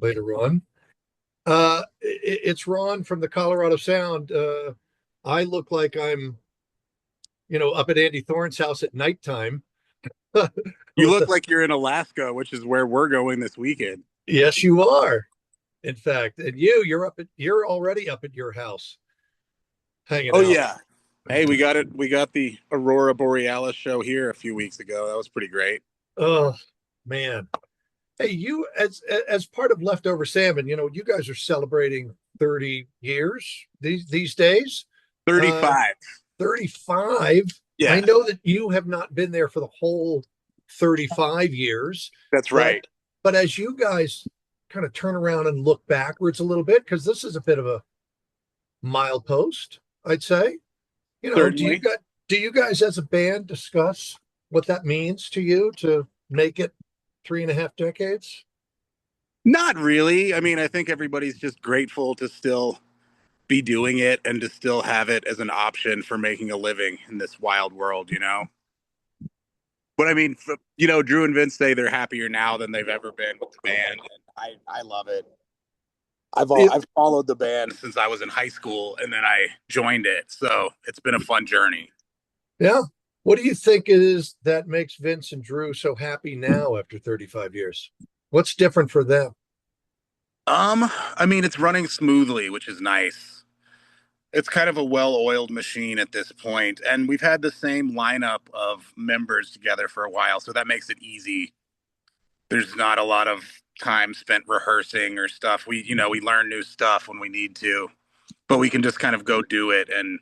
later on. It's Ron from the Colorado Sound. I look like I'm, up at Andy Thorn's house at nighttime. You With look the, like you're in Alaska, which is where we're going this weekend. yes, you are. In fact, and you're already up at your house hanging Oh out. yeah. Hey, we got it. We got the Aurora Borealis show here a few weeks ago. That was pretty great. Oh man. Hey, you as part of Leftover Salmon, you guys are celebrating 30 years these days. Uh 35. 35. I Yeah, know that you have not been there for the whole 35 years, that's but right. but as you guys kind of turn around and look backwards a little bit, because this is a bit of a milepost, I'd say. Do you Certainly. got do you guys as a band discuss what that means to you to make it 3.5 decades? Not really. I mean, I think everybody's just grateful to still be doing it and to still have it as an option for making a living in this wild world. But I mean, Drew and Vince say they're happier now than they've ever been with the band, and I love it. It, I've followed the band since I was in high school, and then I joined it, so it's been a fun journey. yeah. What do you think it is that makes Vince and Drew so happy now after 35 years? What's different for them? I mean, it's running smoothly, which is nice. It's kind of a well-oiled machine at this point, and we've had the same lineup of members together for a while, so that makes it easy. There's not a lot of time spent rehearsing or stuff. We learn new stuff when we need to, but we can just kind of go do it, and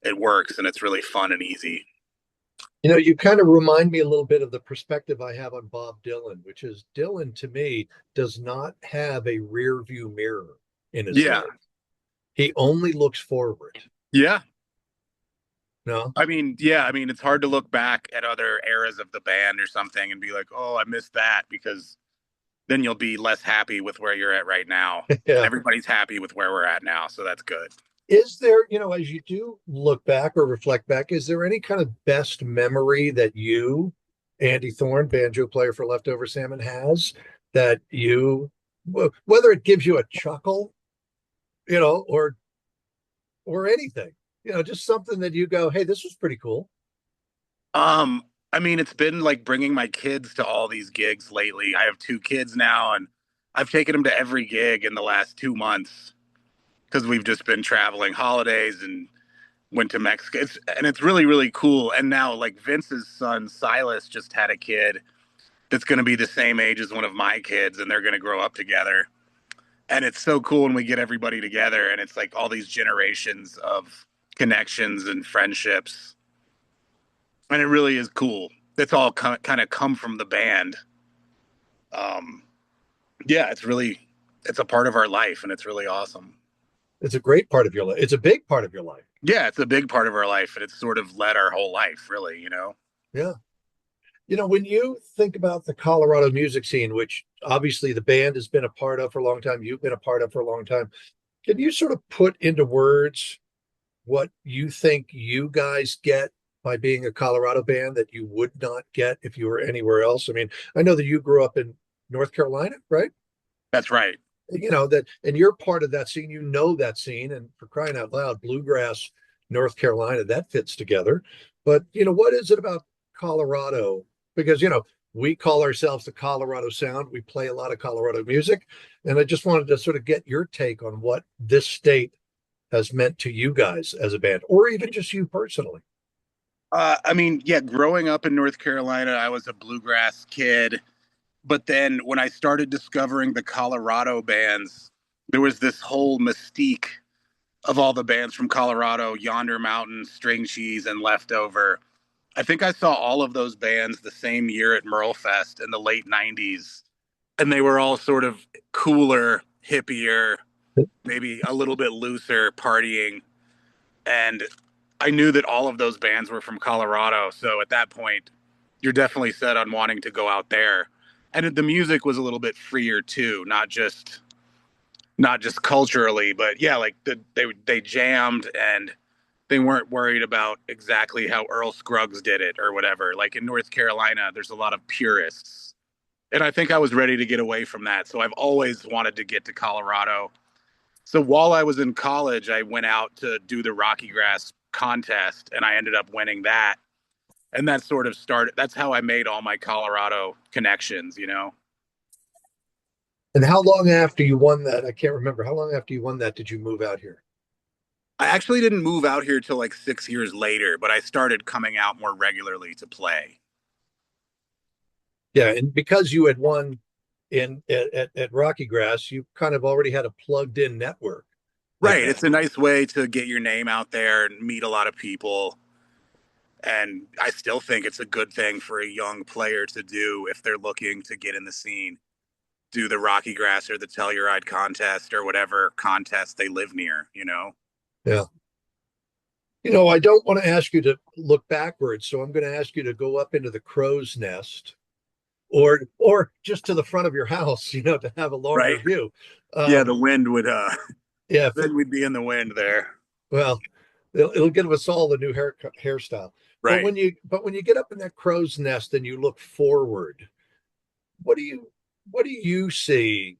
it works, and it's really fun and easy. You kind of remind me a little bit of the perspective I have on Bob Dylan, which is Dylan to me does not have a rear view mirror in his Yeah, life. He only looks forward. yeah. No, I mean, it's hard to look back at other eras of the band or something and be like, oh, I missed that because then you'll be less happy with where you're at right now. And yeah. everybody's happy with where we're at now. So that's good. Is there, as you do look back or reflect back, is there any kind of best memory that you, Andy Thorn, banjo player for Leftover Salmon, has that whether it gives you a chuckle, or anything, just something that you go, hey, this was pretty cool. Um, I mean, it's been like bringing my kids to all these gigs lately. I have two kids now, and I've taken them to every gig in the last 2 months because we've just been traveling holidays and went to Mexico. And it's really, really cool. And now, like Vince's son, Silas, just had a kid that's going to be the same age as one of my kids, and they're going to grow up together. And it's so cool when we get everybody together, and it's like all these generations of connections and friendships, and it really is cool. That's all kind of come from the band. Um, yeah, it's a part of our life, and it's really awesome. It's a great part of your life. It's a big part of your life. Yeah, it's a big part of our life, and it's sort of led our whole life, really. Yeah. When you think about the Colorado music scene, which obviously the band has been a part of for a long time, you've been a part of for a long time, can you sort of put into words what you think you guys get by being a Colorado band that you would not get if you were anywhere else? I mean, I know that you grew up in North Carolina, right? That's right. And you're part of that scene, that scene, and for crying out loud, bluegrass, North Carolina, that fits together. But what is it about Colorado? Because we call ourselves the Colorado Sound. We play a lot of Colorado music, and I just wanted to sort of get your take on what this state has meant to you guys as a band, or even just you personally. I mean, yeah, growing up in North Carolina, I was a bluegrass kid. But then when I started discovering the Colorado bands, there was this whole mystique of all the bands from Colorado, Yonder Mountain, String Cheese, and Leftover. I think I saw all of those bands the same year at Merlefest in the late 90s. And they were all sort of cooler, hippier, maybe a little bit looser, partying. And I knew that all of those bands were from Colorado. So at that point, you're definitely set on wanting to go out there. And the music was a little bit freer too, not just culturally, but yeah, like they jammed and they weren't worried about exactly how Earl Scruggs did it or whatever. Like in North Carolina, there's a lot of purists And I think I was ready to get away from that. So I've always wanted to get to Colorado. So while I was in college, I went out to do the Rocky Grass contest and I ended up winning that. And that sort of started, that's how I made all my Colorado connections, you know? And how long after you won that? I can't remember. How long after you won that did you move out here? I actually didn't move out here till like 6 years later, but I started coming out more regularly to play. Yeah, and because you had won in at Rocky Grass, you kind of already had a plugged in network at Right. that. It's a nice way to get your name out there and meet a lot of people. And I still think it's a good thing for a young player to do if they're looking to get in the scene. Do the Rocky Grass or the Telluride contest or whatever contest they live near, you know? Yeah. I don't want to ask you to look backwards, so I'm going to ask you to go up into the crow's nest or just to the front of your house, to have a longer Right. view. Yeah, Um, the wind would yeah, then we'd be in the wind there. well, it'll give us all the new hairstyle. But Right. when you get up in that crow's nest and you look forward, what do you see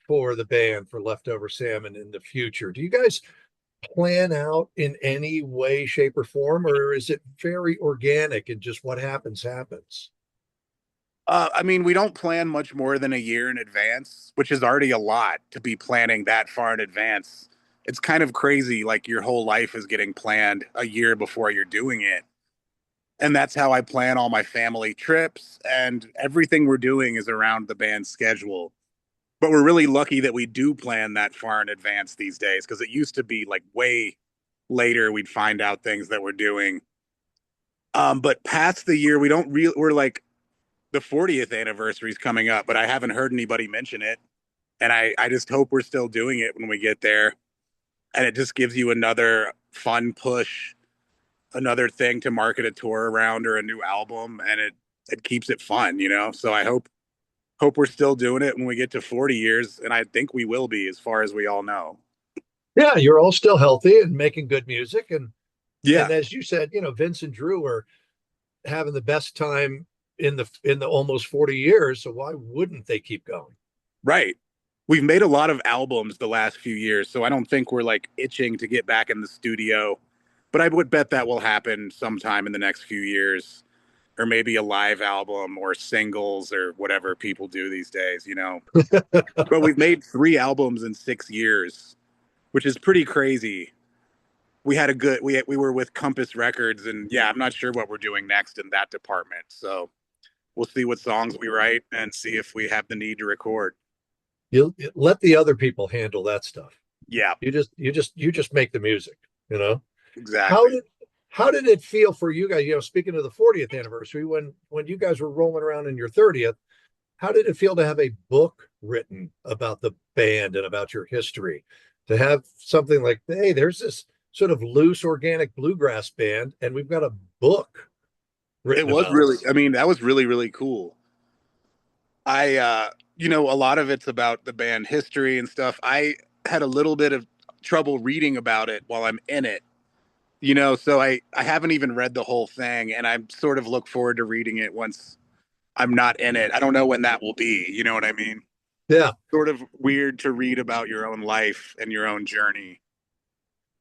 for the band for Leftover Salmon in the future? Do you guys plan out in any way, shape, or form, or is it very organic and just what happens happens? I mean, we don't plan much more than a year in advance, which is already a lot to be planning that far in advance. It's kind of crazy, like your whole life is getting planned a year before you're doing it. And that's how I plan all my family trips, and everything we're doing is around the band's schedule. But we're really lucky that we do plan that far in advance these days because it used to be like way later we'd find out things that we're doing. But past the year, we don't really, we're like, the 40th anniversary is coming up, but I haven't heard anybody mention it. And I just hope we're still doing it when we get there. And it just gives you another fun push, another thing to market a tour around or a new album. And it keeps it fun, you know? So I hope we're still doing it when we get to 40 years. And I think we will be as far as we all know. Yeah, you're all still healthy and making good music, and Yeah, as you said, Vince and Drew are having the best time in the almost 40 years. So why wouldn't they keep going? right. We've made a lot of albums the last few years. So I don't think we're like itching to get back in the studio. But I would bet that will happen sometime in the next few years, or maybe a live album or singles or whatever people do these days, you know. But we've made 3 albums in 6 years, which is pretty crazy. We had a good we were with Compass Records, and yeah, I'm not sure what we're doing next in that department. So we'll see what songs we write and see if we have the need to record. You let the other people handle that stuff. Yeah, You just make the music, you know. How exactly. did how did it feel for you guys? Speaking of the 40th anniversary, when you guys were rolling around in your 30th, how did it feel to have a book written about the band and about your history? To have something like, hey, there's this sort of loose organic bluegrass band, and we've got a book It written was about really, us. I mean, that was really, really cool. A lot of it's about the band history and stuff. I had a little bit of trouble reading about it while I'm in it, so I haven't even read the whole thing, and I sort of look forward to reading it once I'm not in it. I don't know when that will be. You know what I mean? Yeah. Sort of weird to read about your own life and your own journey.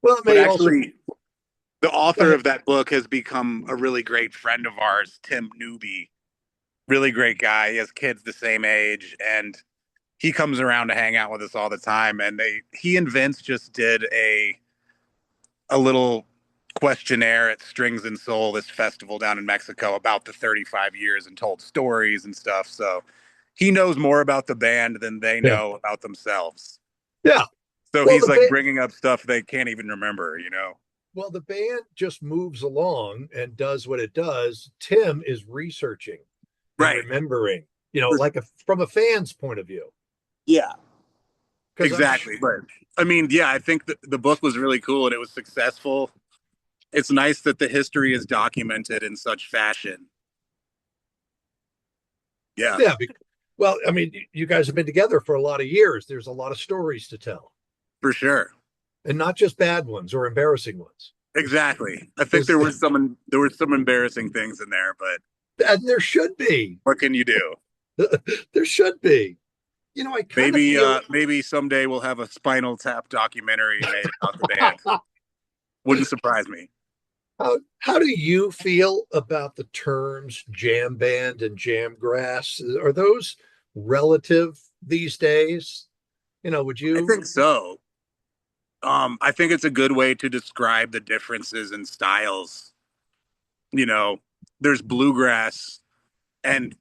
Well, it But may also actually, the go author ahead. of that book has become a really great friend of ours, Tim Newby. Really great guy. He has kids the same age, and he comes around to hang out with us all the time. And he and Vince just did a little questionnaire at Strings and Soul, this festival down in Mexico, about the 35 years and told stories and stuff. So he knows more about the band than they Yeah. know about themselves. Yeah. So Well, he's the like band bringing up stuff they can't even remember. well, the band just moves along and does what it does. Tim is researching and Right. remembering, like from a fan's point of view. Yeah, Because I'm exactly. But I mean, yeah, I think the book was really cool and it was successful. It's nice that the history is documented in such fashion. Yeah, yeah. Well, I mean, you guys have been together for a lot of years. There's a lot of stories to tell, for sure. and not just bad ones or embarrassing ones. Exactly. I think There's there were some embarrassing things in there, but and there should be. what can you do? There should be. I kind of feel Maybe someday we'll have a Spinal Tap documentary made about the band. Wouldn't surprise me. how do you feel about the terms jam band and jam grass? Are those relative these days? Would I you? think so. I think it's a good way to describe the differences in styles. You know, there's bluegrass, and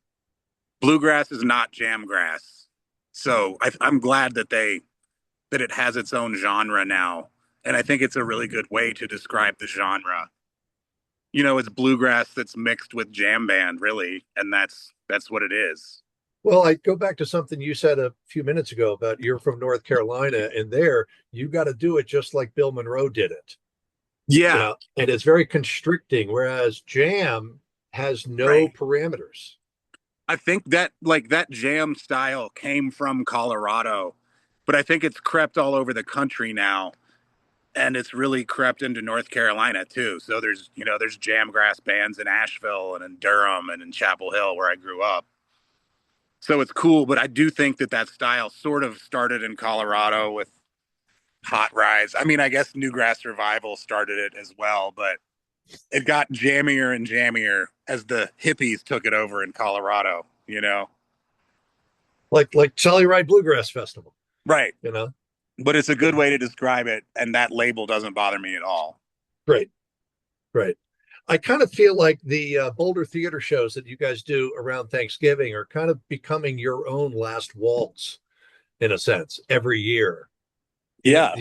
bluegrass is not jam grass. So I'm glad that it has its own genre now, and I think it's a really good way to describe the genre. It's bluegrass that's mixed with jam band, really, and that's what it is. Well, I go back to something you said a few minutes ago about you're from North Carolina, and there you got to do it just like Bill Monroe did it. Yeah, And it's very constricting, whereas jam has no right. parameters. I think that like that jam style came from Colorado, but I think it's crept all over the country now, and it's really crept into North Carolina too. So there's jam grass bands in Asheville and in Durham and in Chapel Hill where I grew up. So it's cool, but I do think that style sort of started in Colorado with Hot Rise. I mean, I guess Newgrass Revival started it as well, but it got jammier and jammier as the hippies took it over in Colorado. Like Solid Ride Bluegrass Festival, Right. you know? But it's a good way to describe it, and that label doesn't bother me at all. Great, great. I kind of feel like the Boulder theater shows that you guys do around Thanksgiving are kind of becoming your own last waltz in a sense every year. Yeah.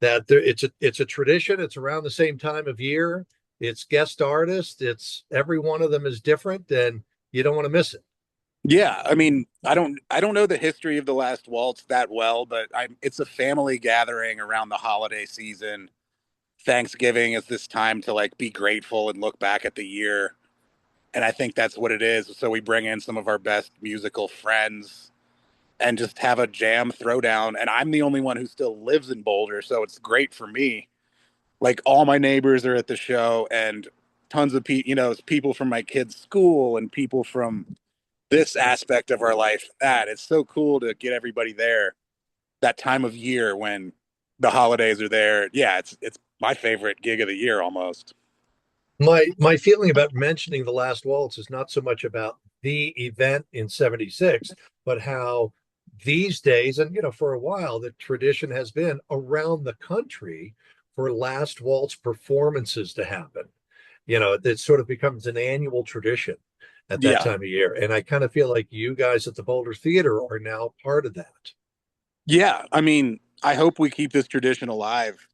That there, it's a tradition. It's around the same time of year. It's guest artists. It's every one of them is different, and you don't want to miss it. Yeah, I mean, I don't know the history of the Last Waltz that well, but it's a family gathering around the holiday season. Thanksgiving is this time to like be grateful and look back at the year. And I think that's what it is. So we bring in some of our best musical friends and just have a jam throwdown. And I'm the only one who still lives in Boulder, so it's great for me. Like all my neighbors are at the show, and tons of people from my kids' school and people from this aspect of our life. That it's so cool to get everybody there that time of year when the holidays are there. Yeah, it's my favorite gig of the year almost. My feeling about mentioning the last waltz is not so much about the event in 76, but how these days, and for a while, the tradition has been around the country for last waltz performances to happen. It sort of becomes an annual tradition at that Yeah. time of year. And I kind of feel like you guys at the Boulder Theater are now part of that. Yeah, I mean, I hope we keep this tradition alive.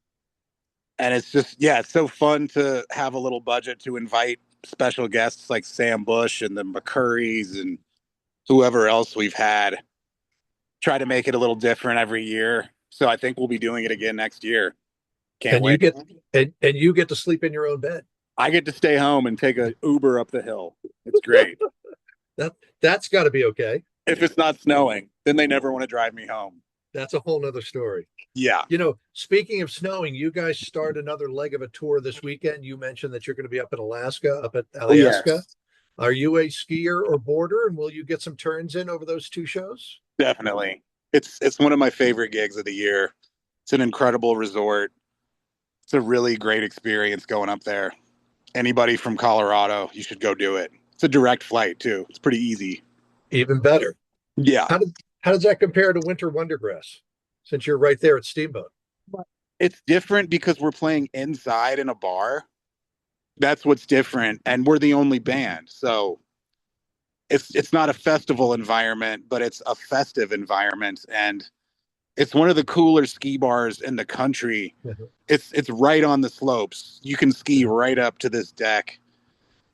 And it's just, yeah, it's so fun to have a little budget to invite special guests like Sam Bush and the McCurrys and whoever else we've had. Try to make it a little different every year. So I think we'll be doing it again next year. Can't And you wait. get and you get to sleep in your own bed. I get to stay home and take a Uber up the hill. It's great. That's got to be okay. If it's not snowing, then they never want to drive me home. That's a whole nother story. Yeah. Speaking of snowing, you guys start another leg of a tour this weekend. You mentioned that you're going to be up in Alaska, up at Oh, Alaska. yes. Are you a skier or boarder, and will you get some turns in over those two shows? Definitely. It's one of my favorite gigs of the year. It's an incredible resort. It's a really great experience going up there. Anybody from Colorado, you should go do it. It's a direct flight too. It's pretty easy. Even better. Yeah. How does that compare to Winter Wondergrass? Since you're right there at Steamboat. It's different because we're playing inside in a bar. That's what's different. And we're the only band. So it's not a festival environment, but it's a festive environment. And it's one of the cooler ski bars in the country. It's right on the slopes. You can ski right up to this deck.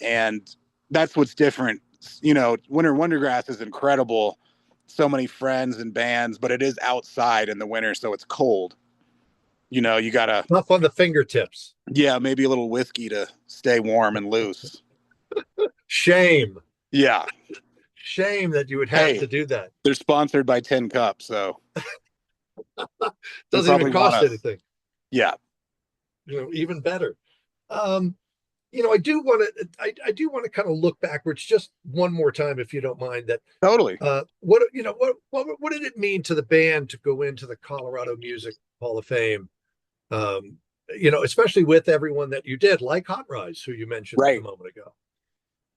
And that's what's different. Winter Wondergrass is incredible. So many friends and bands, but it is outside in the winter, so it's cold. You gotta, Up on the fingertips. yeah, maybe a little whiskey to stay warm and loose. Shame. Yeah. Shame that you would have Hey, to do that. they're sponsored by Tin Cup, so they Doesn't even probably want cost us. anything. Yeah. Even better. Um, I do want to I do want to kind of look backwards just one more time, if you don't mind. That Totally. what what did it mean to the band to go into the Colorado Music Hall of Fame? Especially with everyone that you did, like Hot Rise, who you mentioned a Right. moment ago.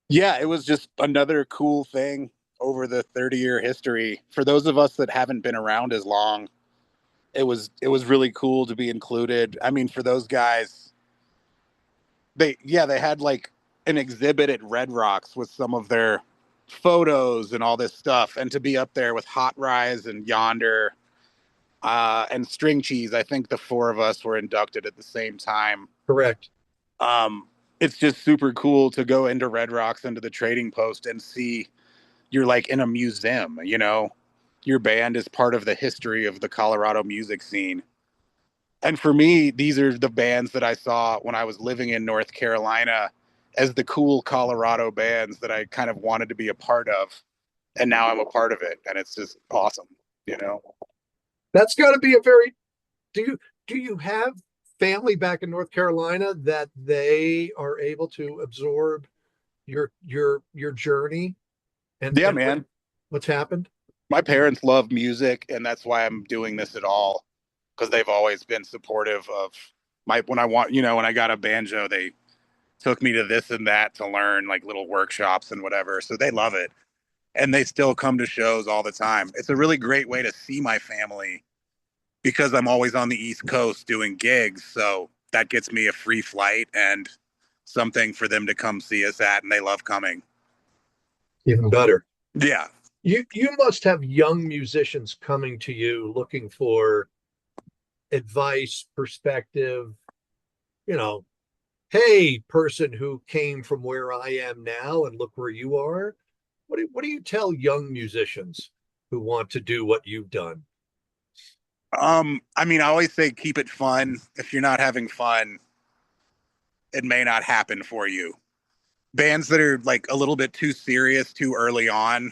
Yeah, it was just another cool thing over the 30-year history. For those of us that haven't been around as long, it was really cool to be included. I mean, for those guys, they had like an exhibit at Red Rocks with some of their photos and all this stuff, and to be up there with Hot Rise and Yonder and String Cheese. I think the four of us were inducted at the same time. Correct. Um, it's just super cool to go into Red Rocks, into the Trading Post, and see you're like in a museum. Your band is part of the history of the Colorado music scene. And for me, these are the bands that I saw when I was living in North Carolina as the cool Colorado bands that I kind of wanted to be a part of. And now I'm a part of it. And it's just awesome, you know? That's got to be a very do you have family back in North Carolina that they are able to absorb your journey Yeah, and man. what's happened? My parents love music, and that's why I'm doing this at all, because they've always been supportive of when I want, when I got a banjo, they took me to this and that to learn like little workshops and whatever. So they love it. And they still come to shows all the time. It's a really great way to see my family because I'm always on the East Coast doing gigs. So that gets me a free flight and something for them to come see us at. And they love coming. Even better. Yeah. You must have young musicians coming to you looking for advice, perspective, you know, hey, person who came from where I am now and look where you are. What do you tell young musicians who want to do what you've done? I mean, I always say keep it fun. If you're not having fun, it may not happen for you. Bands that are like a little bit too serious too early on,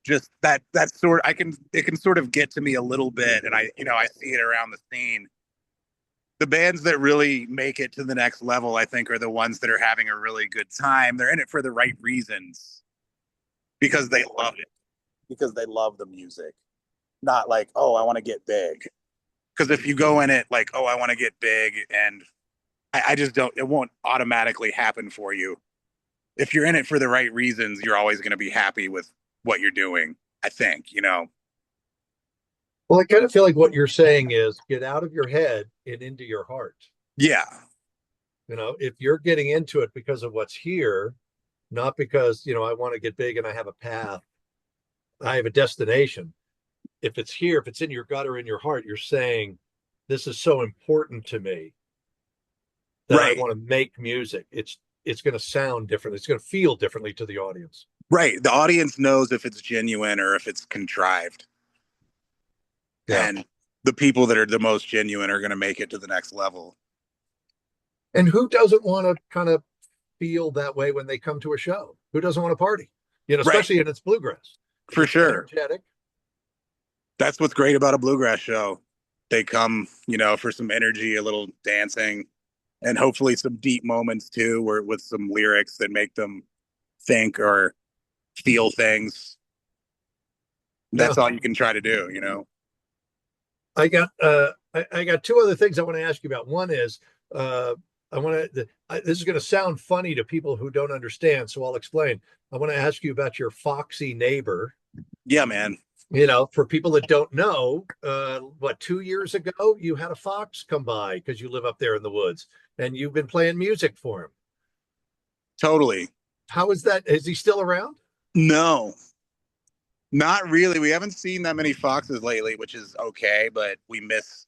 just that sort I can it can sort of get to me a little bit, and I see it around the scene. The bands that really make it to the next level, I think, are the ones that are having a really good time. They're in it for the right reasons because they love it, because they love the music, not like, oh, I want to get big. Because if you go in it like, oh, I want to get big, and I just don't, it won't automatically happen for you. If you're in it for the right reasons, you're always going to be happy with what you're doing, I think. Well, I kind of feel like what you're saying is get out of your head and into your heart. Yeah, If you're getting into it because of what's here, not because, I want to get big and I have a path, I have a destination. If it's here, if it's in your gut or in your heart, you're saying, this is so important to me that I right, want to make music. It's going to sound different. It's going to feel differently to the audience. right. The audience knows if it's genuine or if it's contrived. Yeah. And the people that are the most genuine are going to make it to the next level. And who doesn't want to kind of feel that way when they come to a show? Who doesn't want to party? Right, Especially in its bluegrass. If for it's sure. energetic, That's what's great about a bluegrass show. They come, for some energy, a little dancing, and hopefully some deep moments too, where with some lyrics that make them think or feel things. yeah. That's all you can try to do. I got two other things I want to ask you about. One is I want to this is going to sound funny to people who don't understand, so I'll explain. I want to ask you about your foxy neighbor. Yeah, man. For people that don't know, what, 2 years ago you had a fox come by because you live up there in the woods, and you've been playing music for him. Totally. How is that? Is he still around? No, not really. We haven't seen that many foxes lately, which is okay, but we miss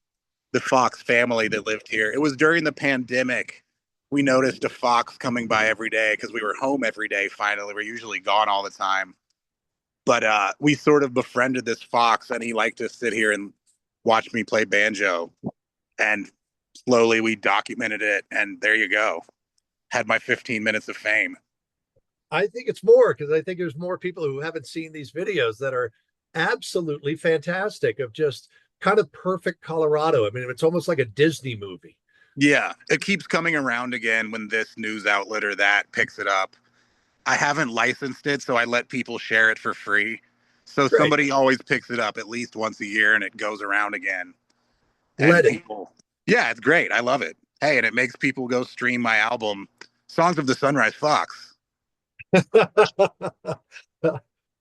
the fox family that lived here. It was during the pandemic. We noticed a fox coming by every day because we were home every day finally. We're usually gone all the time. But we sort of befriended this fox, and he liked to sit here and watch me play banjo. And slowly we documented it, and there you go. Had my 15 minutes of fame. I think it's more because I think there's more people who haven't seen these videos that are absolutely fantastic of just kind of perfect Colorado. I mean, it's almost like a Disney movie. Yeah, it keeps coming around again when this news outlet or that picks it up. I haven't licensed it, so I let people share it for free. So Great. somebody always picks it up at least once a year and it goes around again. And Let it. people, yeah, it's great. I love it. Hey, and it makes people go stream my album, Songs of the Sunrise Fox.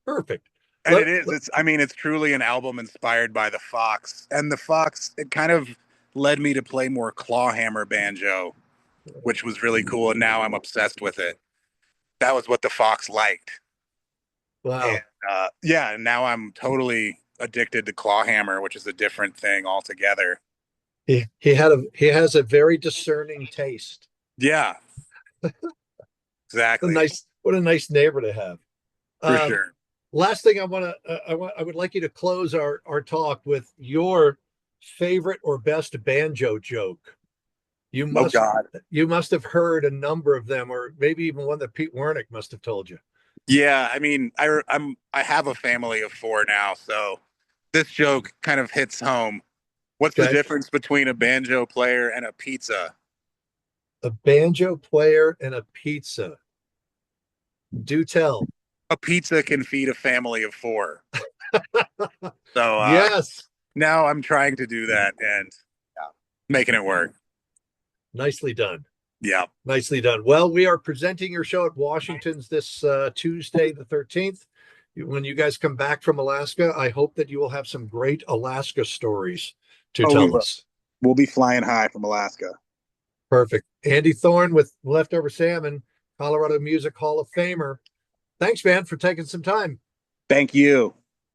Perfect. And it is, I mean, it's truly an album inspired by the Fox. And the Fox, it kind of led me to play more clawhammer banjo, which was really cool. And now I'm obsessed with it. That was what the Fox liked. And Wow. yeah, and now I'm totally addicted to clawhammer, which is a different thing altogether. He has a very discerning taste. Yeah, exactly. What a nice neighbor to have. For Um, sure. Last thing I would like you to close our talk with your favorite or best banjo joke. You Oh must God. you must have heard a number of them, or maybe even one that Pete Wernick must have told you. Yeah, I mean, I have a family of four now, so this joke kind of hits home. What's the Okay, difference between a banjo player and a pizza? a banjo player and a pizza. Do tell. A pizza can feed a family of four. So Yes, now I'm trying to do that and yeah, making it work. nicely done. Yeah. Nicely done. Well, we are presenting your show at Washington's this Tuesday, the 13th. When you guys come back from Alaska, I hope that you will have some great Alaska stories to Oh, we tell will. us. We'll be flying high from Alaska. Perfect. Andy Thorn with Leftover Salmon, Colorado Music Hall of Famer. Thanks, man, for taking some time. Thank you.